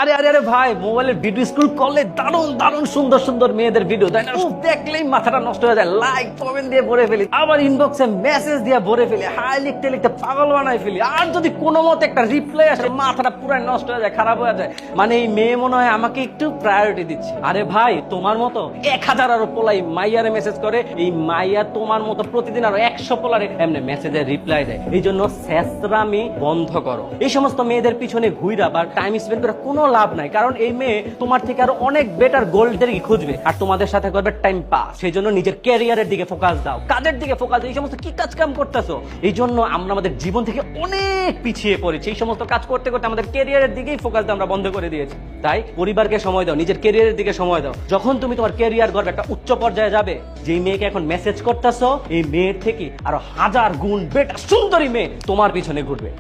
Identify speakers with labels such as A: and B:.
A: আরে আরে আরে ভাই, মোবাইলের ভিডিও স্ক্রল করলে দারুণ দারুণ সুন্দর সুন্দর মেয়েদের ভিডিও, তাই না? দেখলেই মাথাটা নষ্ট হয়ে যায়, লাইক কমেন্ট দিয়ে ভরে ফেলি, আবার ইনবক্সে মেসেজ দিয়ে ভরে ফেলি, হাই লিখতে লিখতে পাগল বানাই ফেলি। আর যদি কোনো মতে একটা রিপ্লাই আসে, মাথাটা পুরো নষ্ট হয়ে যায়, খারাপ হয়ে যায়। মানে এই মেয়ে মনে হয় আমাকে একটু প্রায়োরিটি দিচ্ছে। আরে ভাই, তোমার মতো 1000 আরো পোলাই মাইয়ারে মেসেজ করে, এই মাইয়া তোমার মতো প্রতিদিন আরো 100 পোলারে এমনি মেসেজের রিপ্লাই দেয়। এই জন্য শেষরামি বন্ধ করো। এই সমস্ত মেয়েদের পিছনে ঘুইরা বা টাইম স্পেন্ড করে কোনো লাভ নাই, কারণ এই মেয়ে তোমার থেকে আরো অনেক বেটার গোল্ডের খুঁজবে আর তোমাদের সাথে করবে টাইম পাস। সেই জন্য নিজের ক্যারিয়ারের দিকে ফোকাস দাও, কাজের দিকে ফোকাস দাও। এই সমস্ত কি কাজ কাম করতেছো? এই জন্য আমরা আমাদের জীবন থেকে অনেক পিছিয়ে পড়েছি। এই সমস্ত কাজ করতে করতে আমাদের ক্যারিয়ারের দিকেই ফোকাস আমরা বন্ধ করে দিয়েছি। তাই পরিবারকে সময় দাও, নিজের ক্যারিয়ারের দিকে সময় দাও। যখন তুমি তোমার ক্যারিয়ার গড়বে, একটা উচ্চ পর্যায়ে যাবে, যে মেয়েকে এখন মেসেজ করতেছো, এই মেয়ের থেকে আরো 1000 গুণ বেটার সুন্দরী মেয়ে তোমার পিছনে ঘুরবে।